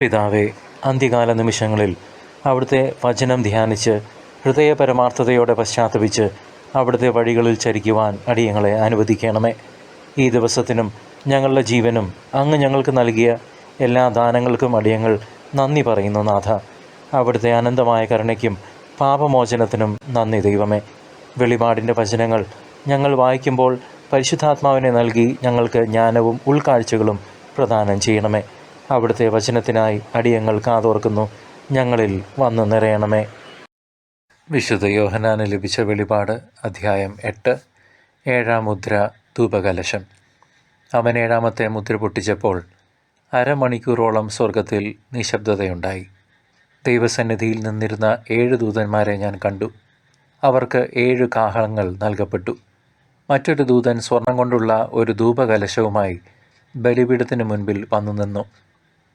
പിതാവേ, അന്ത്യകാല നിമിഷങ്ങളിൽ അവിടുത്തെ വചനം ധ്യാനിച്ച് ഹൃദയപരമാർത്ഥതയോടെ പശ്ചാത്തപിച്ച് അവിടുത്തെ വഴികളിൽ ചരിക്കുവാൻ അടിയങ്ങളെ അനുവദിക്കണമേ. ഈ ദിവസത്തിനും ഞങ്ങളുടെ ജീവനും അങ്ങ് ഞങ്ങൾക്ക് നൽകിയ എല്ലാ ദാനങ്ങൾക്കും അടിയങ്ങൾ നന്ദി പറയുന്നു നാഥ. അവിടുത്തെ അനന്തമായ കരുണയ്ക്കും പാപമോചനത്തിനും നന്ദി ദൈവമേ. വെളിപാടിൻ്റെ വചനങ്ങൾ ഞങ്ങൾ വായിക്കുമ്പോൾ പരിശുദ്ധാത്മാവിനെ നൽകി ഞങ്ങൾക്ക് ജ്ഞാനവും ഉൾക്കാഴ്ചകളും പ്രദാനം ചെയ്യണമേ. അവിടുത്തെ വചനത്തിനായി അടിയങ്ങൾ കാതോർക്കുന്നു. ഞങ്ങളിൽ വന്നു നിറയണമേ. വിശുദ്ധ യോഹന്നാന് ലഭിച്ച വെളിപാട് അധ്യായം 8. 7-ാം മുദ്ര ധൂപകലശം. അവൻ 7-ാമത്തെ മുദ്ര പൊട്ടിച്ചപ്പോൾ അരമണിക്കൂറോളം സ്വർഗത്തിൽ നിശബ്ദതയുണ്ടായി. ദൈവസന്നിധിയിൽ നിന്നിരുന്ന 7 ദൂതന്മാരെ ഞാൻ കണ്ടു. അവർക്ക് 7 കാഹളങ്ങൾ നൽകപ്പെട്ടു. മറ്റൊരു ദൂതൻ സ്വർണം കൊണ്ടുള്ള ഒരു ധൂപകലശവുമായി ബലിപീഠത്തിന് മുൻപിൽ വന്നു നിന്നു.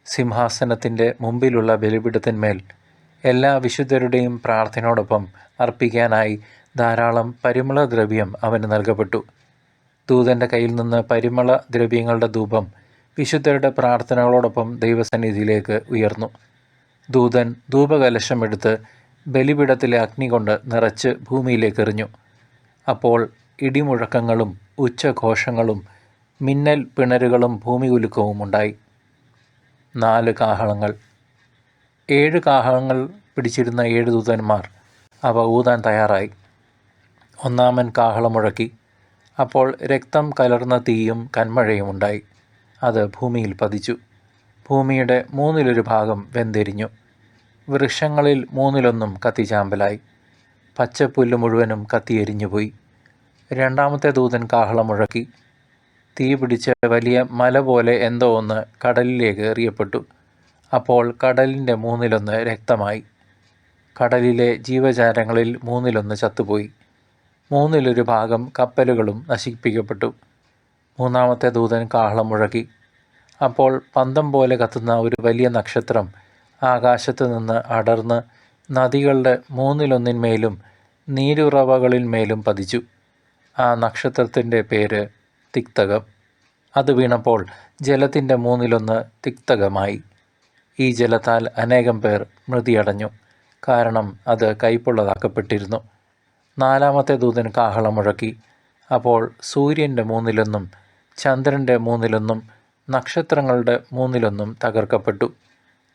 സിംഹാസനത്തിൻ്റെ മുമ്പിലുള്ള ബലിപീഠത്തിന്മേൽ എല്ലാ വിശുദ്ധരുടെയും പ്രാർത്ഥനയോടൊപ്പം അർപ്പിക്കാനായി ധാരാളം പരിമളദ്രവ്യം അവന് നൽകപ്പെട്ടു. ദൂതൻ്റെ കയ്യിൽ നിന്ന് പരിമളദ്രവ്യങ്ങളുടെ ധൂപം വിശുദ്ധരുടെ പ്രാർത്ഥനകളോടൊപ്പം ദൈവസന്നിധിയിലേക്ക് ഉയർന്നു. ദൂതൻ ധൂപകലശം എടുത്ത് ബലിപീഠത്തിലെ അഗ്നി കൊണ്ട് നിറച്ച് ഭൂമിയിലേക്ക് എറിഞ്ഞു. അപ്പോൾ ഇടിമുഴക്കങ്ങളും ഉച്ചഘോഷങ്ങളും മിന്നൽ പിണരുകളും ഭൂമി കുലുക്കവും ഉണ്ടായി. 4 കാഹളങ്ങൾ. 7 കാഹളങ്ങൾ പിടിച്ചിരുന്ന 7 ദൂതന്മാർ അവ ഊതാൻ തയ്യാറായി. 1-ാമൻ കാഹളം മുഴക്കി. അപ്പോൾ രക്തം കലർന്ന തീയും കന്മഴയും ഉണ്ടായി. അത് ഭൂമിയിൽ പതിച്ചു. ഭൂമിയുടെ 1/3 ഭാഗം വെന്തെരിഞ്ഞു. വൃക്ഷങ്ങളിൽ 1/3 കത്തിച്ചാമ്പലായി. പച്ചപ്പുല്ല് മുഴുവനും കത്തിയെരിഞ്ഞുപോയി. 2-ാമത്തെ ദൂതൻ കാഹളം മുഴക്കി. തീ പിടിച്ച് വലിയ മല പോലെ എന്തോ ഒന്ന് കടലിലേക്ക് എറിയപ്പെട്ടു. അപ്പോൾ കടലിൻ്റെ 1/3 രക്തമായി. കടലിലെ ജീവജാലങ്ങളിൽ 1/3 ചത്തുപോയി. 1/3 ഭാഗം കപ്പലുകളും നശിപ്പിക്കപ്പെട്ടു. 3-ാമത്തെ ദൂതൻ കാഹളം മുഴക്കി. അപ്പോൾ പന്തം പോലെ കത്തുന്ന ഒരു വലിയ നക്ഷത്രം ആകാശത്ത് നിന്ന് അടർന്ന് നദികളുടെ 1/3 നീരുറവകളിന്മേലും പതിച്ചു. ആ നക്ഷത്രത്തിൻ്റെ പേര് തിക്തകം. അത് വീണപ്പോൾ ജലത്തിൻ്റെ 1/3 തിക്തകമായി. ഈ ജലത്താൽ അനേകം പേർ മൃതിയടഞ്ഞു, കാരണം അത് കയ്പുള്ളതാക്കപ്പെട്ടിരുന്നു. 4-ാമത്തെ ദൂതൻ കാഹളം മുഴക്കി. അപ്പോൾ സൂര്യൻ്റെ 1/3 ചന്ദ്രൻ്റെ 1/3 നക്ഷത്രങ്ങളുടെ 1/3 തകർക്കപ്പെട്ടു.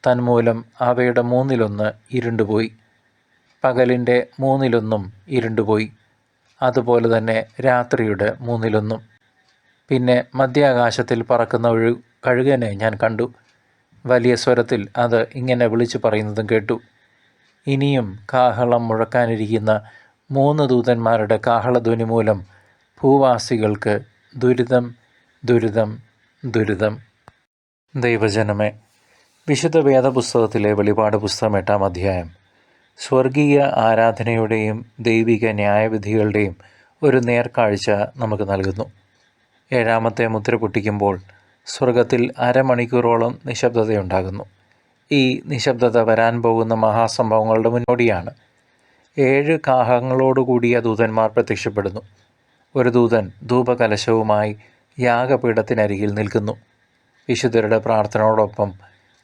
തന്മൂലം അവയുടെ 1/3 ഇരുണ്ടുപോയി. പകലിൻ്റെ 1/3 ഇരുണ്ടുപോയി. അതുപോലെ തന്നെ രാത്രിയുടെ 1/3. പിന്നെ മധ്യാകാശത്തിൽ പറക്കുന്ന ഒരു കഴുകനെ ഞാൻ കണ്ടു. വലിയ സ്വരത്തിൽ അത് ഇങ്ങനെ വിളിച്ചു പറയുന്നതും കേട്ടു. ഇനിയും കാഹളം മുഴക്കാനിരിക്കുന്ന 3 ദൂതന്മാരുടെ കാഹളധ്വനി മൂലം ഭൂവാസികൾക്ക് ദുരിതം, ദുരിതം, ദുരിതം. ദൈവജനമേ, വിശുദ്ധ വേദപുസ്തകത്തിലെ വെളിപാട് പുസ്തകം 8-ാം അധ്യായം സ്വർഗീയ ആരാധനയുടെയും ദൈവിക ന്യായവിധികളുടെയും ഒരു നേർക്കാഴ്ച നമുക്ക് നൽകുന്നു. 7-ാമത്തെ മുദ്ര പൊട്ടിക്കുമ്പോൾ സ്വർഗത്തിൽ അരമണിക്കൂറോളം നിശബ്ദതയുണ്ടാകുന്നു. ഈ നിശബ്ദത വരാൻ പോകുന്ന മഹാസംഭവങ്ങളുടെ മുന്നോടിയാണ്. 7 കാഹളങ്ങളോടുകൂടിയ ദൂതന്മാർ പ്രത്യക്ഷപ്പെടുന്നു. ഒരു ദൂതൻ ധൂപകലശവുമായി യാഗപീഠത്തിനരികിൽ നിൽക്കുന്നു. വിശുദ്ധരുടെ പ്രാർത്ഥനയോടൊപ്പം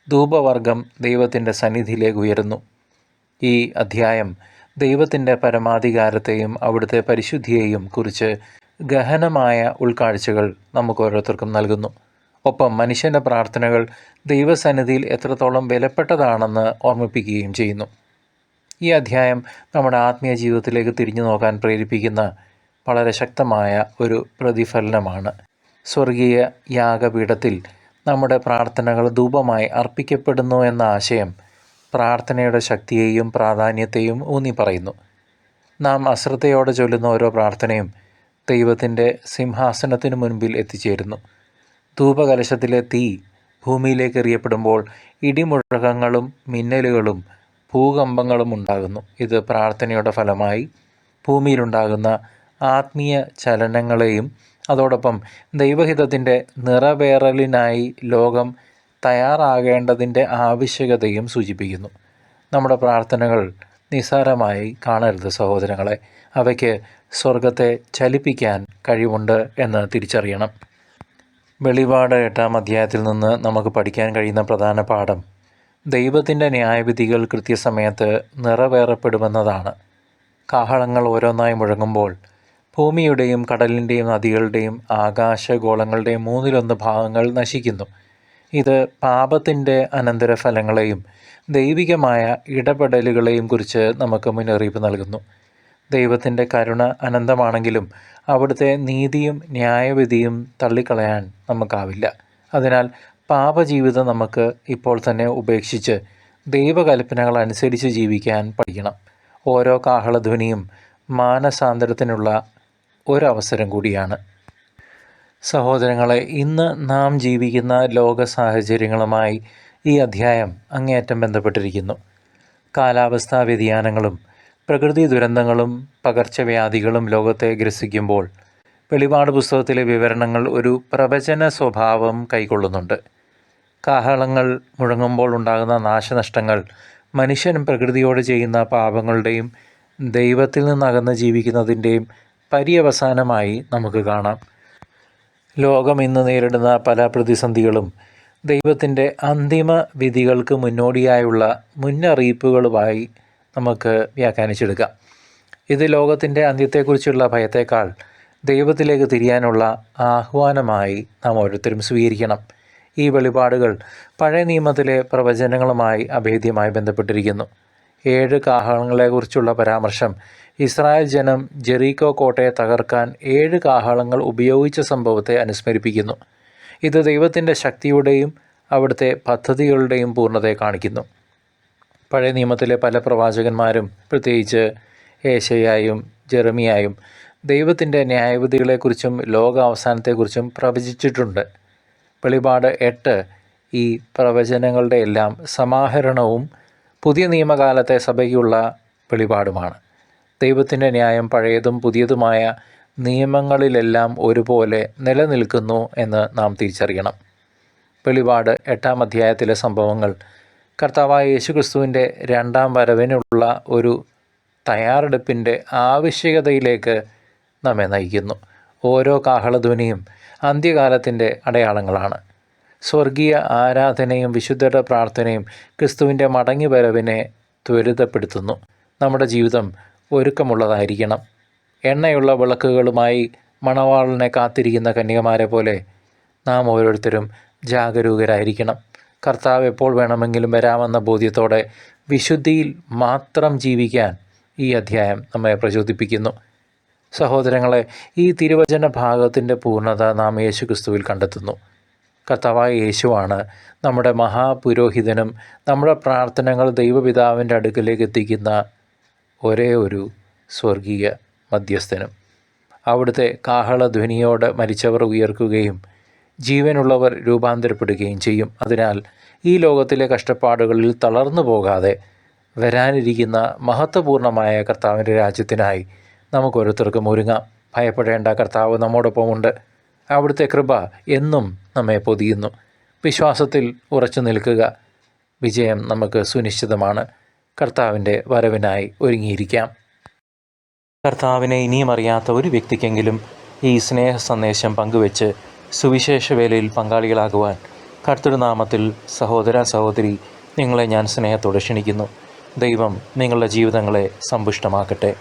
ധൂപവർഗം ദൈവത്തിൻ്റെ സന്നിധിയിലേക്ക് ഉയരുന്നു. ഈ അധ്യായം ദൈവത്തിൻ്റെ പരമാധികാരത്തെയും അവിടുത്തെ പരിശുദ്ധിയെയും കുറിച്ച് ഗഹനമായ ഉൾക്കാഴ്ചകൾ നമുക്ക് ഓരോരുത്തർക്കും നൽകുന്നു. ഒപ്പം മനുഷ്യൻ്റെ പ്രാർത്ഥനകൾ ദൈവസന്നിധിയിൽ എത്രത്തോളം വിലപ്പെട്ടതാണെന്ന് ഓർമ്മിപ്പിക്കുകയും ചെയ്യുന്നു. ഈ അധ്യായം നമ്മുടെ ആത്മീയ ജീവിതത്തിലേക്ക് തിരിഞ്ഞു നോക്കാൻ പ്രേരിപ്പിക്കുന്ന വളരെ ശക്തമായ ഒരു പ്രതിഫലനമാണ്. സ്വർഗീയ യാഗപീഠത്തിൽ നമ്മുടെ പ്രാർത്ഥനകൾ ധൂപമായി അർപ്പിക്കപ്പെടുന്നു എന്ന ആശയം പ്രാർത്ഥനയുടെ ശക്തിയെയും പ്രാധാന്യത്തെയും ഊന്നി പറയുന്നു. നാം അശ്രദ്ധയോടെ ചൊല്ലുന്ന ഓരോ പ്രാർത്ഥനയും ദൈവത്തിൻ്റെ സിംഹാസനത്തിനു മുൻപിൽ എത്തിച്ചേരുന്നു. ധൂപകലശത്തിലെ തീ ഭൂമിയിലേക്ക് എറിയപ്പെടുമ്പോൾ ഇടിമുഴക്കങ്ങളും മിന്നലുകളും ഭൂകമ്പങ്ങളും ഉണ്ടാകുന്നു. ഇത് പ്രാർത്ഥനയുടെ ഫലമായി ഭൂമിയിലുണ്ടാകുന്ന ആത്മീയ ചലനങ്ങളെയും അതോടൊപ്പം ദൈവഹിതത്തിൻ്റെ നിറവേറലിനായി ലോകം തയ്യാറാകേണ്ടതിൻ്റെ ആവശ്യകതയും സൂചിപ്പിക്കുന്നു. നമ്മുടെ പ്രാർത്ഥനകൾ നിസ്സാരമായി കാണരുത് സഹോദരങ്ങളെ. അവയ്ക്ക് സ്വർഗത്തെ ചലിപ്പിക്കാൻ കഴിവുണ്ട് എന്ന് തിരിച്ചറിയണം. വെളിപാട് 8-ാം അധ്യായത്തിൽ നിന്ന് നമുക്ക് പഠിക്കാൻ കഴിയുന്ന പ്രധാന പാഠം ദൈവത്തിൻ്റെ ന്യായവിധികൾ കൃത്യസമയത്ത് നിറവേറപ്പെടുമെന്നതാണ്. കാഹളങ്ങൾ ഓരോന്നായി മുഴങ്ങുമ്പോൾ ഭൂമിയുടെയും കടലിൻ്റെയും നദികളുടെയും ആകാശഗോളങ്ങളുടെയും 1/3 ഭാഗങ്ങൾ നശിക്കുന്നു. ഇത് പാപത്തിൻ്റെ അനന്തരഫലങ്ങളെയും ദൈവികമായ ഇടപെടലുകളെയും കുറിച്ച് നമുക്ക് മുന്നറിയിപ്പ് നൽകുന്നു. ദൈവത്തിൻ്റെ കരുണ അനന്തമാണെങ്കിലും അവിടുത്തെ നീതിയും ന്യായവിധിയും തള്ളിക്കളയാൻ നമുക്കാവില്ല. അതിനാൽ പാപജീവിതം നമുക്ക് ഇപ്പോൾ തന്നെ ഉപേക്ഷിച്ച് ദൈവകൽപ്പനകൾ അനുസരിച്ച് ജീവിക്കാൻ പഠിക്കണം. ഓരോ കാഹളധ്വനിയും മാനസാന്തരത്തിനുള്ള ഒരവസരം കൂടിയാണ്. സഹോദരങ്ങളെ, ഇന്ന് നാം ജീവിക്കുന്ന ലോക സാഹചര്യങ്ങളുമായി ഈ അധ്യായം അങ്ങേയറ്റം ബന്ധപ്പെട്ടിരിക്കുന്നു. കാലാവസ്ഥാ വ്യതിയാനങ്ങളും പ്രകൃതി ദുരന്തങ്ങളും പകർച്ചവ്യാധികളും ലോകത്തെ ഗ്രസിക്കുമ്പോൾ വെളിപാട് പുസ്തകത്തിലെ വിവരണങ്ങൾ ഒരു പ്രവചന സ്വഭാവം കൈക്കൊള്ളുന്നുണ്ട്. കാഹളങ്ങൾ മുഴങ്ങുമ്പോൾ ഉണ്ടാകുന്ന നാശനഷ്ടങ്ങൾ മനുഷ്യൻ പ്രകൃതിയോട് ചെയ്യുന്ന പാപങ്ങളുടെയും ദൈവത്തിൽ നിന്നകന്ന് ജീവിക്കുന്നതിൻ്റെയും പര്യവസാനമായി നമുക്ക് കാണാം. ലോകം ഇന്ന് നേരിടുന്ന പല പ്രതിസന്ധികളും ദൈവത്തിൻ്റെ അന്തിമ വിധികൾക്ക് മുന്നോടിയായുള്ള മുന്നറിയിപ്പുകളുമായി നമുക്ക് വ്യാഖ്യാനിച്ചെടുക്കാം. ഇത് ലോകത്തിൻ്റെ അന്ത്യത്തെക്കുറിച്ചുള്ള ഭയത്തേക്കാൾ ദൈവത്തിലേക്ക് തിരിയാനുള്ള ആഹ്വാനമായി നാം ഓരോരുത്തരും സ്വീകരിക്കണം. ഈ വെളിപാടുകൾ പഴയ നിയമത്തിലെ പ്രവചനങ്ങളുമായി അഭേദ്യമായി ബന്ധപ്പെട്ടിരിക്കുന്നു. 7 കാഹളങ്ങളെക്കുറിച്ചുള്ള പരാമർശം ഇസ്രായേൽ ജനം ജെറീക്കോ കോട്ടയെ തകർക്കാൻ 7 കാഹളങ്ങൾ ഉപയോഗിച്ച സംഭവത്തെ അനുസ്മരിപ്പിക്കുന്നു. ഇത് ദൈവത്തിൻ്റെ ശക്തിയുടെയും അവിടുത്തെ പദ്ധതികളുടെയും പൂർണ്ണതയെ കാണിക്കുന്നു. പഴയ നിയമത്തിലെ പല പ്രവാചകന്മാരും, പ്രത്യേകിച്ച് ഏശയ്യായും ജെറമിയായും, ദൈവത്തിൻ്റെ ന്യായവിധികളെക്കുറിച്ചും ലോകാവസാനത്തെക്കുറിച്ചും പ്രവചിച്ചിട്ടുണ്ട്. വെളിപാട് 8 ഈ പ്രവചനങ്ങളുടെ എല്ലാം സമാഹരണവും പുതിയ നിയമകാലത്തെ സഭയ്ക്കുള്ള വെളിപാടുമാണ്. ദൈവത്തിൻ്റെ ന്യായം പഴയതും പുതിയതുമായ നിയമങ്ങളിലെല്ലാം ഒരുപോലെ നിലനിൽക്കുന്നു എന്ന് നാം തിരിച്ചറിയണം. വെളിപാട് 8-ാം അധ്യായത്തിലെ സംഭവങ്ങൾ കർത്താവായ യേശുക്രിസ്തുവിൻ്റെ 2ാം വരവിനുള്ള ഒരു തയ്യാറെടുപ്പിൻ്റെ ആവശ്യകതയിലേക്ക് നമ്മെ നയിക്കുന്നു. ഓരോ കാഹളധ്വനിയും അന്ത്യകാലത്തിൻ്റെ അടയാളങ്ങളാണ്. സ്വർഗീയ ആരാധനയും വിശുദ്ധരുടെ പ്രാർത്ഥനയും ക്രിസ്തുവിൻ്റെ മടങ്ങിവരവിനെ ത്വരിതപ്പെടുത്തുന്നു. നമ്മുടെ ജീവിതം ഒരുക്കമുള്ളതായിരിക്കണം. എണ്ണയുള്ള വിളക്കുകളുമായി മണവാളനെ കാത്തിരിക്കുന്ന കന്യകമാരെ പോലെ നാം ഓരോരുത്തരും ജാഗരൂകരായിരിക്കണം. കർത്താവ് എപ്പോൾ വേണമെങ്കിലും വരാമെന്ന ബോധ്യത്തോടെ വിശുദ്ധിയിൽ മാത്രം ജീവിക്കാൻ ഈ അധ്യായം നമ്മെ പ്രചോദിപ്പിക്കുന്നു. സഹോദരങ്ങളെ, ഈ തിരുവചന ഭാഗത്തിൻ്റെ പൂർണ്ണത നാം യേശുക്രിസ്തുവിൽ കണ്ടെത്തുന്നു. കർത്താവായ യേശുവാണ് നമ്മുടെ മഹാപുരോഹിതനും നമ്മുടെ പ്രാർത്ഥനകൾ ദൈവപിതാവിൻ്റെ അടുക്കലേക്ക് എത്തിക്കുന്ന ഒരേ ഒരു സ്വർഗീയ മധ്യസ്ഥനും. അവിടുത്തെ കാഹളധ്വനിയോട് മരിച്ചവർ ഉയർക്കുകയും ജീവനുള്ളവർ രൂപാന്തരപ്പെടുകയും ചെയ്യും. അതിനാൽ ഈ ലോകത്തിലെ കഷ്ടപ്പാടുകളിൽ തളർന്നു പോകാതെ വരാനിരിക്കുന്ന മഹത്വപൂർണമായ കർത്താവിൻ്റെ രാജ്യത്തിനായി നമുക്ക് ഓരോരുത്തർക്കും ഒരുങ്ങാം. ഭയപ്പെടേണ്ട, കർത്താവ് നമ്മോടൊപ്പമുണ്ട്. അവിടുത്തെ കൃപ എന്നും നമ്മെ പൊതിയുന്നു. വിശ്വാസത്തിൽ ഉറച്ചു നിൽക്കുക. വിജയം നമുക്ക് സുനിശ്ചിതമാണ്. കർത്താവിൻ്റെ വരവിനായി ഒരുങ്ങിയിരിക്കാം. കർത്താവിനെ ഇനിയും അറിയാത്ത ഒരു വ്യക്തിക്കെങ്കിലും ഈ സ്നേഹ സന്ദേശം പങ്കുവെച്ച് സുവിശേഷ വേലയിൽ പങ്കാളികളാകുവാൻ കർത്തൃനാമത്തിൽ സഹോദര സഹോദരി നിങ്ങളെ ഞാൻ സ്നേഹത്തോടെ ക്ഷണിക്കുന്നു. ദൈവം നിങ്ങളുടെ ജീവിതങ്ങളെ സമ്പുഷ്ടമാക്കട്ടെ.